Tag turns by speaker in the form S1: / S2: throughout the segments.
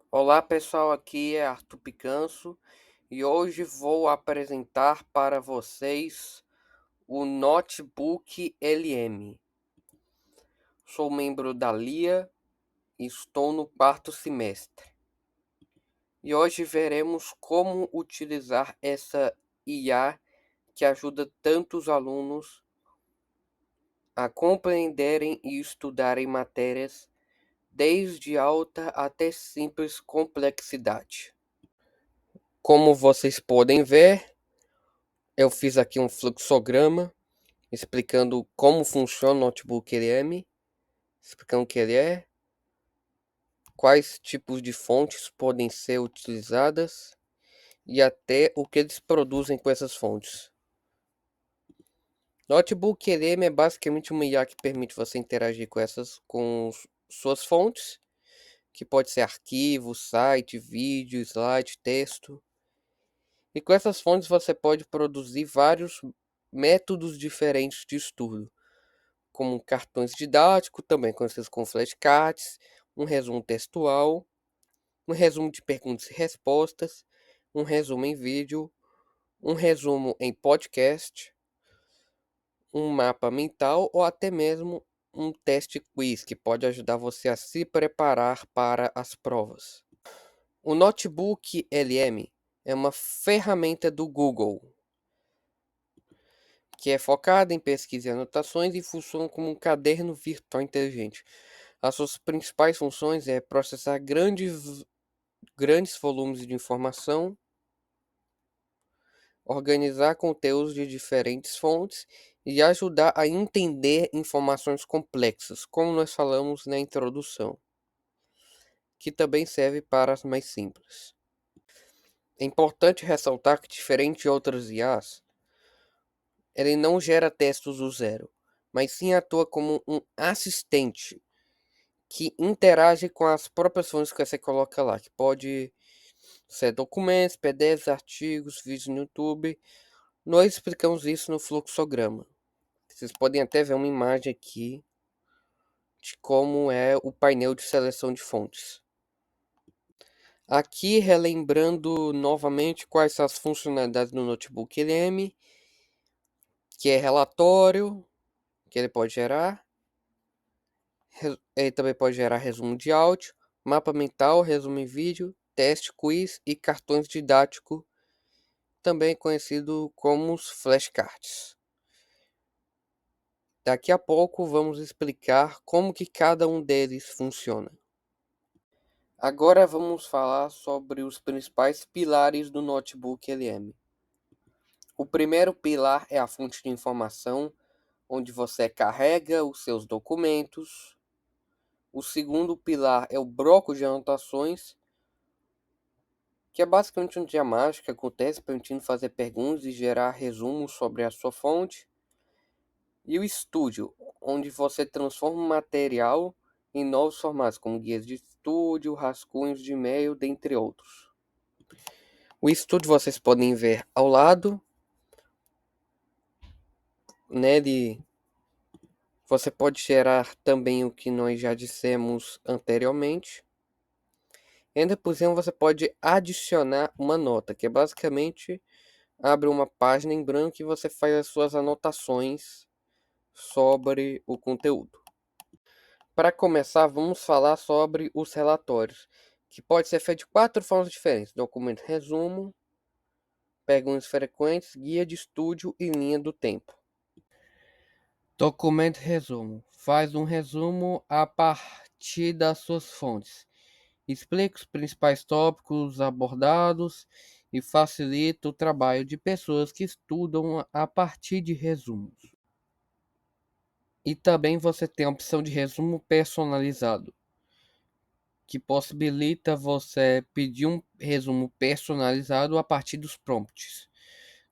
S1: Olá pessoal, aqui é Arthur Picanso e hoje vou apresentar para vocês o Notebook LM. Sou membro da LIA e estou no quarto semestre. E hoje veremos como utilizar essa IA que ajuda tantos alunos a compreenderem e estudarem matérias desde alta até simples complexidade. Como vocês podem ver, eu fiz aqui um fluxograma explicando como funciona o notebook LM, explicando o que ele é, quais tipos de fontes podem ser utilizadas e até o que eles produzem com essas fontes. Notebook LM é basicamente uma IA que permite você interagir com suas fontes, que pode ser arquivo, site, vídeo, slide, texto. E com essas fontes você pode produzir vários métodos diferentes de estudo, como cartões didáticos, também conhecidos como flashcards, um resumo textual, um resumo de perguntas e respostas, um resumo em vídeo, um resumo em podcast, um mapa mental ou até mesmo um teste quiz que pode ajudar você a se preparar para as provas. O Notebook LM é uma ferramenta do Google que é focada em pesquisa e anotações e funciona como um caderno virtual inteligente. As suas principais funções é processar grandes volumes de informação, organizar conteúdos de diferentes fontes e ajudar a entender informações complexas, como nós falamos na introdução, que também serve para as mais simples. É importante ressaltar que, diferente de outras IAs, ele não gera textos do zero, mas sim atua como um assistente que interage com as próprias fontes que você coloca lá, que pode ser documentos, PDFs, artigos, vídeos no YouTube. Nós explicamos isso no fluxograma. Vocês podem até ver uma imagem aqui de como é o painel de seleção de fontes. Aqui relembrando novamente quais são as funcionalidades do Notebook LM, que é relatório, que ele pode gerar. Ele também pode gerar resumo de áudio, mapa mental, resumo em vídeo, teste, quiz e cartões didáticos, também conhecido como os flashcards. Daqui a pouco vamos explicar como que cada um deles funciona. Agora vamos falar sobre os principais pilares do Notebook LM. O primeiro pilar é a fonte de informação, onde você carrega os seus documentos. O segundo pilar é o bloco de anotações, que é basicamente um dia mágico que acontece permitindo fazer perguntas e gerar resumos sobre a sua fonte. E o estúdio, onde você transforma o material em novos formatos, como guias de estúdio, rascunhos de e-mail, dentre outros. O estúdio vocês podem ver ao lado, nele você pode gerar também o que nós já dissemos anteriormente. E ainda por cima você pode adicionar uma nota, que é basicamente abre uma página em branco e você faz as suas anotações sobre o conteúdo. Para começar, vamos falar sobre os relatórios, que pode ser feito de 4 formas diferentes: documento resumo, perguntas frequentes, guia de estúdio e linha do tempo. Documento resumo. Faz um resumo a partir das suas fontes. Explica os principais tópicos abordados e facilita o trabalho de pessoas que estudam a partir de resumos. E também você tem a opção de resumo personalizado, que possibilita você pedir um resumo personalizado a partir dos prompts.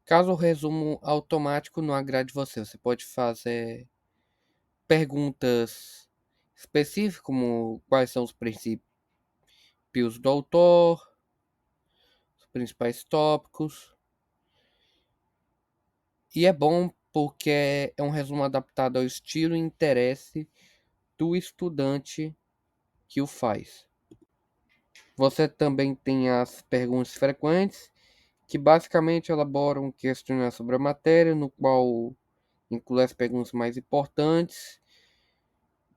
S1: Caso o resumo automático não agrade você, você pode fazer perguntas específicas, como quais são os princípios do autor, os principais tópicos. E é bom porque é um resumo adaptado ao estilo e interesse do estudante que o faz. Você também tem as perguntas frequentes, que basicamente elaboram um questionário sobre a matéria, no qual inclui as perguntas mais importantes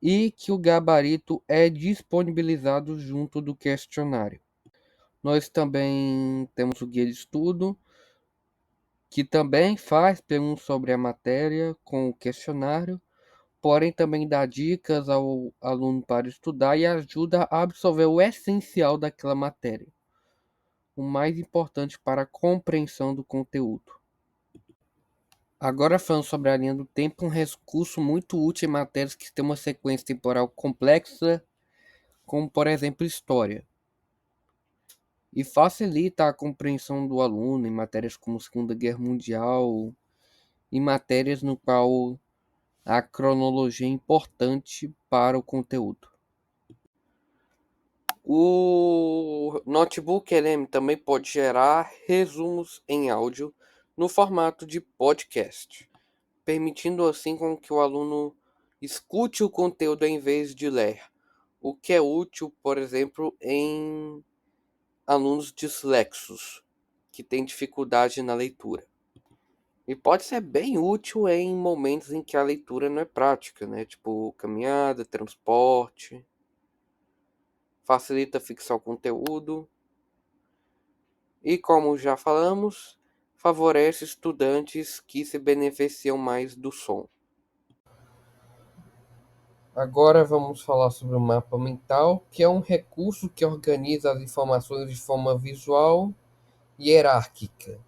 S1: e que o gabarito é disponibilizado junto do questionário. Nós também temos o guia de estudo, que também faz perguntas sobre a matéria com o questionário, porém também dá dicas ao aluno para estudar e ajuda a absorver o essencial daquela matéria, o mais importante para a compreensão do conteúdo. Agora falando sobre a linha do tempo, um recurso muito útil em matérias que têm uma sequência temporal complexa, como por exemplo história, e facilita a compreensão do aluno em matérias como Segunda Guerra Mundial e matérias no qual a cronologia é importante para o conteúdo. O Notebook LM também pode gerar resumos em áudio no formato de podcast, permitindo assim com que o aluno escute o conteúdo em vez de ler, o que é útil, por exemplo, em alunos dislexos que têm dificuldade na leitura. E pode ser bem útil em momentos em que a leitura não é prática, né? Tipo caminhada, transporte. Facilita fixar o conteúdo. E como já falamos, favorece estudantes que se beneficiam mais do som. Agora vamos falar sobre o mapa mental, que é um recurso que organiza as informações de forma visual e hierárquica,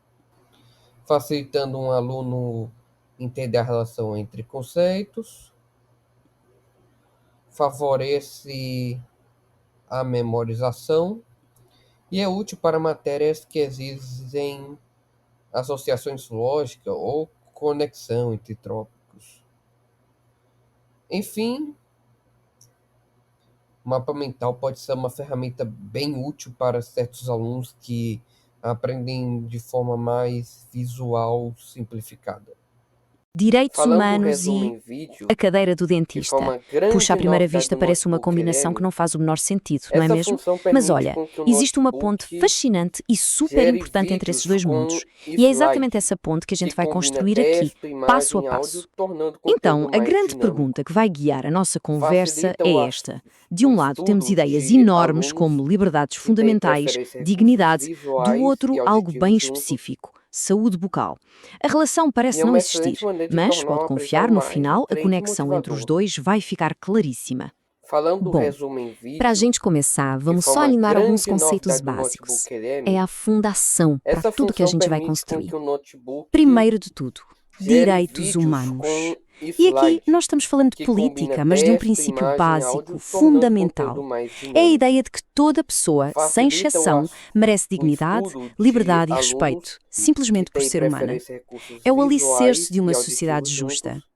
S1: facilitando um aluno entender a relação entre conceitos, favorece a memorização e é útil para matérias que exigem associações lógicas ou conexão entre tópicos. Enfim, o mapa mental pode ser uma ferramenta bem útil para certos alunos que aprendem de forma mais visual simplificada.
S2: Direitos
S1: Falando do
S2: humanos
S1: resumo
S2: e
S1: em vídeo,
S2: a cadeira do
S1: que foi
S2: dentista.
S1: uma grande
S2: Puxa, à primeira
S1: novidade
S2: vista
S1: do
S2: parece uma
S1: Notebook
S2: combinação que
S1: LM,
S2: não faz o menor sentido, não é
S1: essa
S2: mesmo?
S1: função
S2: Mas
S1: permite
S2: olha,
S1: com que o
S2: existe uma ponte
S1: notebook
S2: fascinante e super
S1: gere
S2: importante entre esses
S1: vídeos
S2: dois
S1: com
S2: mundos. E é exatamente
S1: slide,
S2: essa ponte que a
S1: que
S2: gente vai
S1: combina
S2: construir aqui,
S1: texto,
S2: passo a
S1: imagem e áudio,
S2: passo.
S1: tornando o
S2: Então,
S1: conteúdo
S2: a
S1: mais
S2: grande pergunta
S1: dinâmico.
S2: que vai guiar a nossa conversa
S1: Facilita
S2: é esta. De
S1: o
S2: um lado, temos
S1: estudo
S2: ideias
S1: de
S2: enormes
S1: alunos
S2: como liberdades
S1: que têm
S2: fundamentais,
S1: preferência em recursos
S2: dignidade, do
S1: visuais e
S2: outro, algo bem
S1: auditivos juntos,
S2: específico, saúde bucal. A relação
S1: e é
S2: parece não
S1: uma excelente
S2: existir,
S1: maneira de
S2: mas
S1: tornar
S2: pode
S1: uma aprendizagem
S2: confiar, no
S1: mais
S2: final, a
S1: atraente e
S2: conexão entre os
S1: motivador.
S2: dois vai ficar claríssima.
S1: Falando do
S2: Bom,
S1: resumo em
S2: para a
S1: vídeo,
S2: gente começar,
S1: que
S2: vamos
S1: foi
S2: só
S1: uma
S2: alinhar alguns
S1: grande
S2: conceitos
S1: novidade do
S2: básicos.
S1: Notebook
S2: É
S1: LM,
S2: a fundação para
S1: essa
S2: tudo que a
S1: função
S2: gente vai
S1: permite com
S2: construir.
S1: que o notebook
S2: Primeiro de tudo,
S1: gere
S2: direitos
S1: vídeos com
S2: humanos. E aqui
S1: slide,
S2: nós estamos falando de
S1: que combina
S2: política, mas de um
S1: texto,
S2: princípio
S1: imagem e
S2: básico,
S1: áudio, tornando o conteúdo
S2: fundamental.
S1: mais
S2: É a
S1: dinâmico.
S2: ideia de que toda pessoa, sem
S1: Facilita
S2: exceção, merece
S1: o
S2: dignidade,
S1: estudo de
S2: liberdade e respeito,
S1: alunos que
S2: simplesmente por
S1: têm
S2: ser humana.
S1: preferência em recursos
S2: É o alicerce
S1: visuais
S2: de uma
S1: e
S2: sociedade
S1: auditivos
S2: justa.
S1: juntos,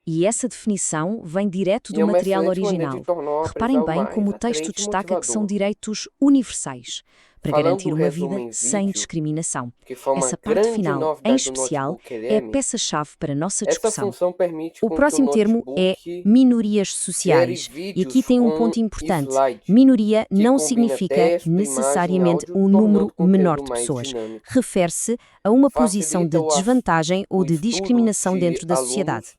S2: E essa definição vem direto
S1: e
S2: do
S1: é uma
S2: material
S1: excelente maneira de
S2: original.
S1: tornar o
S2: Reparem
S1: aprendizado
S2: bem como
S1: mais
S2: o texto
S1: atraente e
S2: destaca que são
S1: motivador.
S2: direitos universais para
S1: Falando do
S2: garantir uma
S1: resumo
S2: vida
S1: em
S2: sem
S1: vídeo,
S2: discriminação.
S1: que foi uma
S2: Essa parte
S1: grande
S2: final, em
S1: novidade do
S2: especial,
S1: Notebook
S2: é a
S1: LM,
S2: peça-chave para a nossa
S1: essa
S2: discussão.
S1: função permite
S2: O
S1: com que o
S2: próximo termo é
S1: notebook
S2: minorias
S1: gere
S2: sociais. E aqui
S1: vídeos
S2: tem um
S1: com
S2: ponto importante.
S1: slide,
S2: Minoria
S1: que
S2: não
S1: combina
S2: significa
S1: texto, imagem e
S2: necessariamente
S1: áudio,
S2: um
S1: tornando
S2: número
S1: o
S2: menor
S1: conteúdo
S2: de
S1: mais
S2: pessoas.
S1: dinâmico.
S2: Refere-se a uma posição
S1: Facilita
S2: de desvantagem ou
S1: o
S2: de
S1: estudo
S2: discriminação
S1: de
S2: dentro da sociedade.
S1: alunos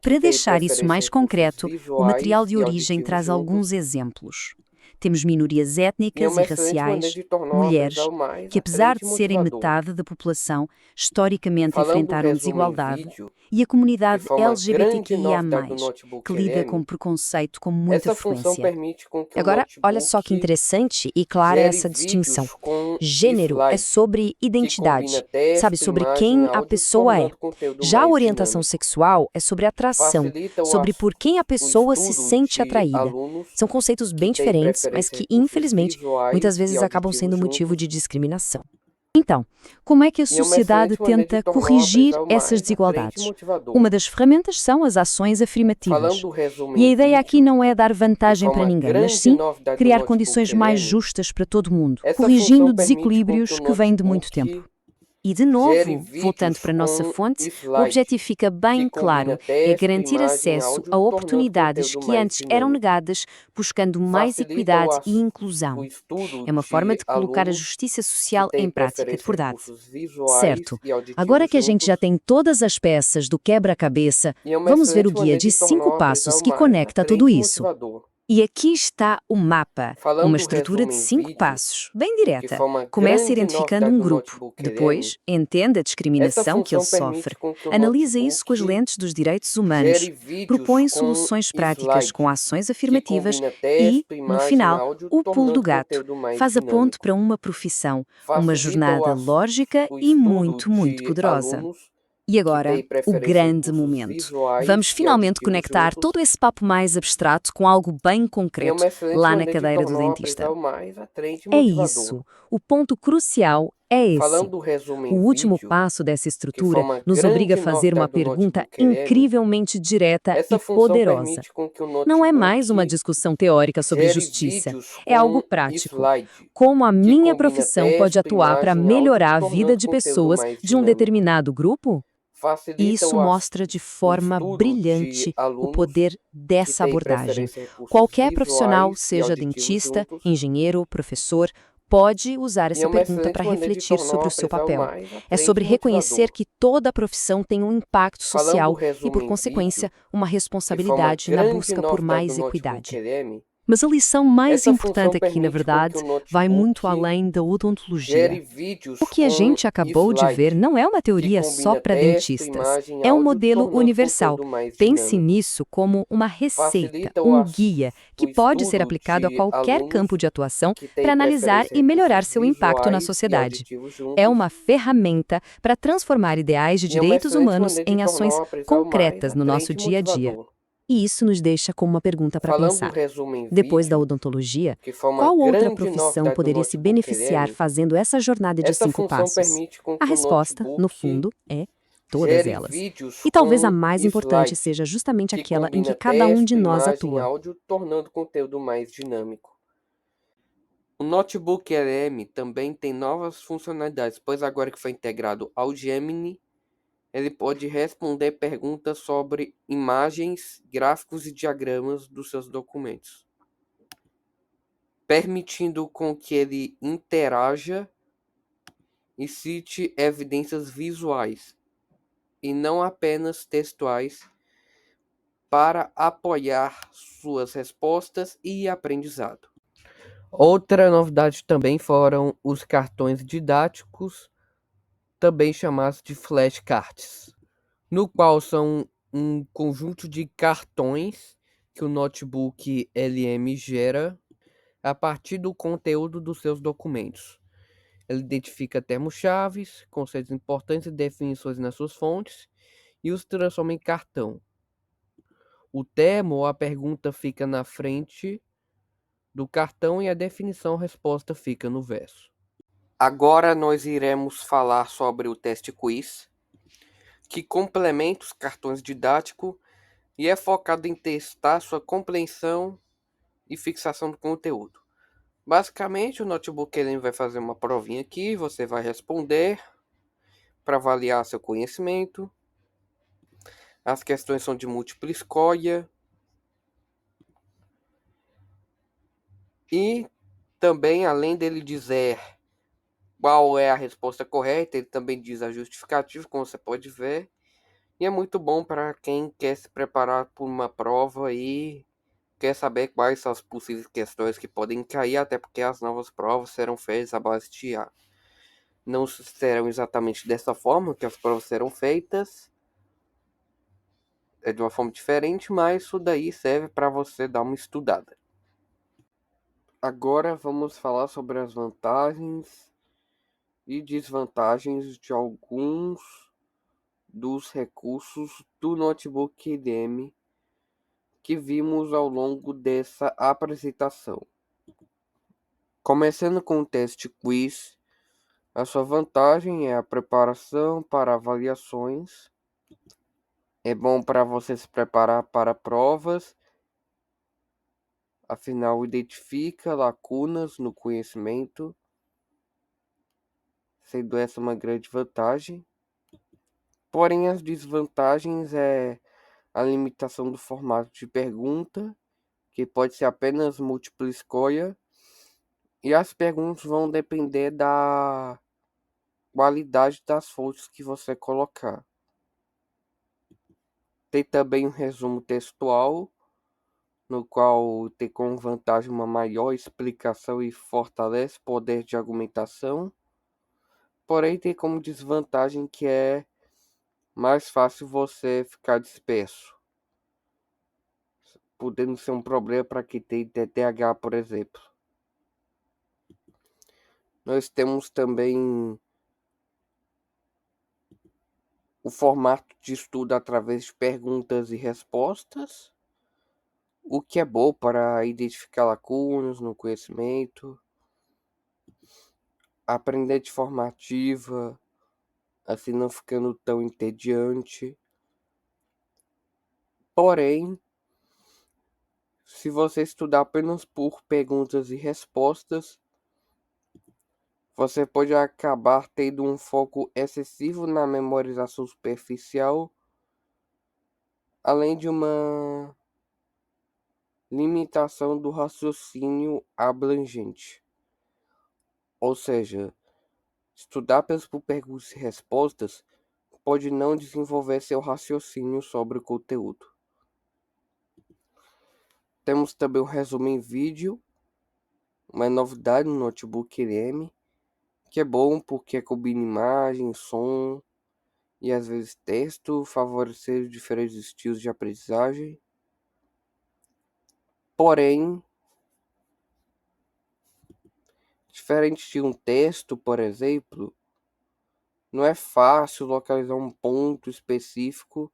S1: que
S2: Para
S1: têm
S2: deixar isso
S1: preferência em
S2: mais
S1: recursos
S2: concreto, o material
S1: visuais
S2: de
S1: e
S2: origem
S1: auditivos
S2: traz alguns
S1: juntos,
S2: exemplos. Temos minorias
S1: e é
S2: étnicas e
S1: uma excelente maneira
S2: raciais,
S1: de tornar o
S2: mulheres,
S1: aprendizado mais
S2: que apesar
S1: atraente e
S2: de serem
S1: motivador.
S2: metade da população, historicamente
S1: Falando do
S2: enfrentaram
S1: resumo em
S2: desigualdade,
S1: vídeo,
S2: e a
S1: que
S2: comunidade
S1: foi uma grande novidade do
S2: LGBTQIA+, que
S1: Notebook
S2: lida com
S1: LM,
S2: preconceito com muita
S1: essa função
S2: frequência.
S1: permite com que o
S2: Agora, olha só que
S1: notebook
S2: interessante e clara
S1: gere
S2: essa distinção.
S1: vídeos com
S2: Gênero é
S1: slide,
S2: sobre
S1: que combina
S2: identidade, sabe,
S1: texto,
S2: sobre
S1: imagem e
S2: quem a
S1: áudio,
S2: pessoa é.
S1: tornando o conteúdo
S2: Já a
S1: mais
S2: orientação
S1: dinâmico.
S2: sexual é sobre atração,
S1: Facilita
S2: sobre por quem a
S1: o
S2: pessoa se
S1: estudo
S2: sente
S1: de
S2: atraída.
S1: alunos
S2: São conceitos
S1: que
S2: bem
S1: têm
S2: diferentes, mas
S1: preferência em
S2: que,
S1: recursos
S2: infelizmente, muitas
S1: visuais e
S2: vezes acabam
S1: auditivos
S2: sendo motivo de
S1: juntos,
S2: discriminação. Então, como é que a
S1: e é uma
S2: sociedade
S1: excelente maneira de
S2: tenta
S1: tornar o
S2: corrigir
S1: aprendizado
S2: essas
S1: mais atraente e
S2: desigualdades?
S1: motivador.
S2: Uma das ferramentas são as ações
S1: Falando
S2: afirmativas.
S1: do resumo
S2: E a
S1: em
S2: ideia aqui
S1: vídeo,
S2: não é dar
S1: que
S2: vantagem
S1: foi
S2: para
S1: uma
S2: ninguém, mas
S1: grande
S2: sim
S1: novidade do
S2: criar
S1: Notebook
S2: condições mais
S1: LM,
S2: justas para todo mundo,
S1: essa função
S2: corrigindo
S1: permite com que
S2: desequilíbrios
S1: o
S2: que vêm de muito tempo.
S1: notebook
S2: E, de
S1: Gere
S2: novo, voltando
S1: vídeos
S2: para a nossa
S1: com
S2: fonte, o
S1: slide,
S2: objetivo fica
S1: que
S2: bem
S1: combina
S2: claro: é
S1: texto,
S2: garantir
S1: imagem e
S2: acesso
S1: áudio,
S2: a
S1: tornando o
S2: oportunidades
S1: conteúdo
S2: que
S1: mais
S2: antes eram
S1: dinâmico.
S2: negadas, buscando mais
S1: Facilita
S2: equidade e
S1: o
S2: inclusão.
S1: estudo
S2: É uma forma
S1: de
S2: de colocar a
S1: alunos
S2: justiça
S1: que
S2: social
S1: têm
S2: em prática, de
S1: preferência em
S2: verdade.
S1: recursos visuais
S2: Certo.
S1: e
S2: Agora
S1: auditivos
S2: que a gente já
S1: juntos,
S2: tem todas as peças do quebra-cabeça,
S1: e é uma
S2: vamos ver o
S1: excelente
S2: guia
S1: maneira
S2: de
S1: de tornar
S2: 5
S1: o
S2: passos
S1: aprendizado
S2: que
S1: mais
S2: conecta tudo
S1: atraente e
S2: isso.
S1: motivador.
S2: E aqui está o mapa,
S1: Falando
S2: uma
S1: do
S2: estrutura de
S1: resumo em
S2: 5
S1: vídeo,
S2: passos, bem
S1: que
S2: direta.
S1: foi uma
S2: Começa
S1: grande
S2: identificando
S1: novidade
S2: um
S1: do
S2: grupo.
S1: notebook LM,
S2: Depois, entende a
S1: essa
S2: discriminação que ele
S1: função permite
S2: sofre.
S1: com que o
S2: Analisa isso com as
S1: notebook
S2: lentes dos direitos
S1: gere
S2: humanos.
S1: vídeos
S2: Propõe
S1: com
S2: soluções práticas com
S1: slide,
S2: ações
S1: que
S2: afirmativas
S1: combina
S2: e,
S1: texto,
S2: no
S1: imagem e
S2: final,
S1: áudio,
S2: o pulo do
S1: tornando o
S2: gato.
S1: conteúdo mais
S2: Faz a ponte
S1: dinâmico.
S2: para uma profissão, uma
S1: Facilita
S2: jornada lógica
S1: o
S2: e
S1: estudo
S2: muito, muito
S1: de
S2: poderosa.
S1: alunos
S2: E
S1: que
S2: agora,
S1: têm
S2: o
S1: preferência em
S2: grande
S1: recursos
S2: momento. Vamos
S1: visuais e
S2: finalmente
S1: auditivos
S2: conectar todo
S1: juntos,
S2: esse papo mais abstrato com algo bem
S1: e é
S2: concreto,
S1: uma excelente
S2: lá na
S1: maneira de
S2: cadeira do
S1: tornar o
S2: dentista.
S1: aprendizado mais atraente e
S2: É
S1: motivador.
S2: isso. O ponto crucial é
S1: Falando
S2: esse.
S1: do resumo
S2: O
S1: em
S2: último
S1: vídeo,
S2: passo dessa
S1: que foi
S2: estrutura
S1: uma
S2: nos obriga a
S1: grande
S2: fazer uma
S1: novidade do
S2: pergunta
S1: notebook LM,
S2: incrivelmente direta
S1: essa
S2: e
S1: função
S2: poderosa.
S1: permite com que o
S2: Não é mais uma
S1: notebook
S2: discussão teórica sobre
S1: gere
S2: justiça,
S1: vídeos
S2: é algo
S1: com
S2: prático.
S1: slide,
S2: Como a
S1: que
S2: minha
S1: combina
S2: profissão pode
S1: texto,
S2: atuar para
S1: imagem e áudio,
S2: melhorar a vida
S1: tornando o
S2: de
S1: conteúdo
S2: pessoas
S1: mais
S2: de um
S1: dinâmico.
S2: determinado grupo? E
S1: Facilita
S2: isso mostra de
S1: o
S2: forma
S1: estudo de
S2: brilhante o
S1: alunos
S2: poder
S1: que
S2: dessa
S1: têm
S2: abordagem.
S1: preferência em recursos
S2: Qualquer profissional,
S1: visuais e
S2: seja
S1: auditivos
S2: dentista,
S1: juntos,
S2: engenheiro, professor, pode usar
S1: e é
S2: essa
S1: uma
S2: pergunta para
S1: excelente maneira de
S2: refletir
S1: tornar o
S2: sobre o seu
S1: aprendizado
S2: papel.
S1: mais
S2: É
S1: atraente
S2: sobre
S1: e
S2: reconhecer
S1: motivador.
S2: que toda a profissão tem um impacto
S1: Falando do
S2: social e,
S1: resumo
S2: por
S1: em
S2: consequência,
S1: vídeo,
S2: uma
S1: que foi uma
S2: responsabilidade na
S1: grande
S2: busca por
S1: novidade do
S2: mais
S1: notebook
S2: equidade.
S1: LM,
S2: Mas a lição mais
S1: essa função
S2: importante aqui, na
S1: permite com que o
S2: verdade, vai muito
S1: notebook
S2: além da
S1: gere
S2: odontologia. O
S1: vídeos
S2: que a
S1: com
S2: gente acabou de ver
S1: slide,
S2: não é uma
S1: que
S2: teoria só
S1: combina
S2: para
S1: texto,
S2: dentistas.
S1: imagem e
S2: É um
S1: áudio,
S2: modelo
S1: tornando o
S2: universal.
S1: conteúdo mais
S2: Pense
S1: dinâmico.
S2: nisso como uma receita,
S1: Facilita
S2: um guia que
S1: o
S2: pode ser
S1: estudo
S2: aplicado a
S1: de
S2: qualquer campo
S1: alunos
S2: de atuação
S1: que
S2: para
S1: têm
S2: analisar
S1: preferência em
S2: e melhorar
S1: recursos
S2: seu impacto na
S1: visuais e
S2: sociedade.
S1: auditivos
S2: É
S1: juntos,
S2: uma ferramenta para transformar ideais de
S1: e é uma
S2: direitos
S1: excelente
S2: humanos
S1: maneira de
S2: em
S1: tornar
S2: ações
S1: o aprendizado mais
S2: concretas no nosso
S1: atraente e
S2: dia a dia.
S1: motivador.
S2: E isso nos deixa com uma pergunta para
S1: Falando do
S2: pensar.
S1: resumo em
S2: Depois da
S1: vídeo,
S2: odontologia,
S1: que foi uma
S2: qual outra
S1: grande
S2: profissão
S1: novidade do
S2: poderia se
S1: notebook
S2: beneficiar
S1: LM,
S2: fazendo essa jornada de
S1: essa
S2: 5
S1: função
S2: passos?
S1: permite com
S2: A
S1: que o
S2: resposta, no
S1: notebook
S2: fundo, é todas
S1: gere
S2: elas.
S1: vídeos
S2: E talvez a
S1: com
S2: mais importante
S1: slide,
S2: seja justamente
S1: que
S2: aquela em que
S1: combina
S2: cada um de
S1: texto,
S2: nós
S1: imagem e
S2: atua.
S1: áudio, tornando o conteúdo mais dinâmico. O notebook LM também tem novas funcionalidades, pois agora que foi integrado ao Gemini, ele pode responder perguntas sobre imagens, gráficos e diagramas dos seus documentos, permitindo com que ele interaja e cite evidências visuais, e não apenas textuais, para apoiar suas respostas e aprendizado. Outra novidade também foram os cartões didáticos, também chamados de flashcards, no qual são um conjunto de cartões que o notebook LM gera a partir do conteúdo dos seus documentos. Ele identifica termos-chaves, conceitos importantes e definições nas suas fontes e os transforma em cartão. O termo ou a pergunta fica na frente do cartão e a definição-resposta fica no verso. Agora nós iremos falar sobre o teste quiz, que complementa os cartões didáticos e é focado em testar sua compreensão e fixação do conteúdo. Basicamente, o notebook ele vai fazer uma provinha aqui, você vai responder para avaliar seu conhecimento. As questões são de múltipla escolha e também, além dele dizer qual é a resposta correta, ele também diz a justificativa, como você pode ver. E é muito bom para quem quer se preparar por uma prova e quer saber quais são as possíveis questões que podem cair, até porque as novas provas serão feitas à base de IA. Não serão exatamente dessa forma que as provas serão feitas, é de uma forma diferente, mas isso daí serve para você dar uma estudada. Agora vamos falar sobre as vantagens e desvantagens de alguns dos recursos do notebook LM que vimos ao longo dessa apresentação. Começando com o teste quiz, a sua vantagem é a preparação para avaliações. É bom para você se preparar para provas, afinal identifica lacunas no conhecimento. sendo essa uma grande vantagem. Porém, as desvantagens é a limitação do formato de pergunta, que pode ser apenas múltipla escolha, e as perguntas vão depender da qualidade das fontes que você colocar. Tem também um resumo textual, no qual tem como vantagem uma maior explicação e fortalece poder de argumentação. Porém, tem como desvantagem que é mais fácil você ficar disperso, podendo ser um problema para quem tem TDAH, por exemplo. Nós temos também o formato de estudo através de perguntas e respostas, o que é bom para identificar lacunas no conhecimento, aprender de forma ativa, assim não ficando tão entediante. Porém, se você estudar apenas por perguntas e respostas, você pode acabar tendo um foco excessivo na memorização superficial, além de uma limitação do raciocínio abrangente. Ou seja, estudar apenas por perguntas e respostas pode não desenvolver seu raciocínio sobre o conteúdo. Temos também um resumo em vídeo, uma novidade no notebook LM, que é bom porque combina imagem, som e às vezes texto, favorecer diferentes estilos de aprendizagem. Porém, diferente de um texto, por exemplo, não é fácil localizar um ponto específico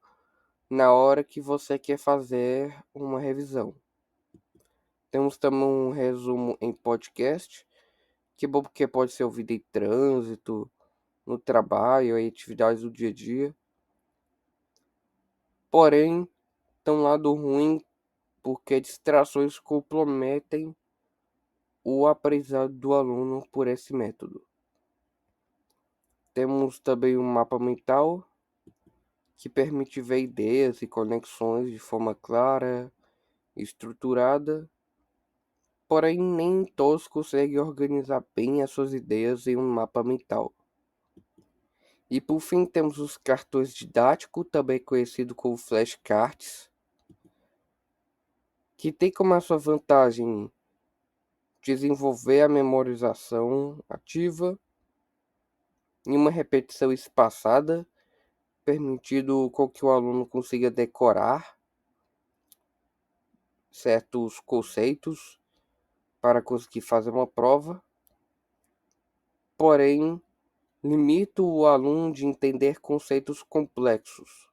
S1: na hora que você quer fazer uma revisão. Temos também um resumo em podcast, que é bom porque pode ser ouvido em trânsito, no trabalho, em atividades do dia a dia. Porém, tem um lado ruim porque distrações comprometem o aprendizado do aluno por esse método. Temos também um mapa mental, que permite ver ideias e conexões de forma clara e estruturada, porém nem todos conseguem organizar bem as suas ideias em um mapa mental. E por fim temos os cartões didáticos, também conhecido como flashcards, que tem como a sua vantagem desenvolver a memorização ativa e uma repetição espaçada, permitindo com que o aluno consiga decorar certos conceitos para conseguir fazer uma prova, porém limita o aluno de entender conceitos complexos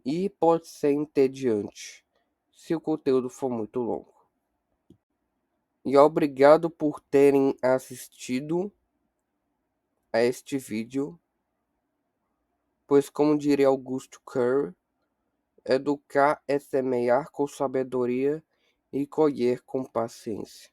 S1: e pode ser entediante se o conteúdo for muito longo. E obrigado por terem assistido a este vídeo, pois como diria Augusto Curry, educar é semear com sabedoria e colher com paciência.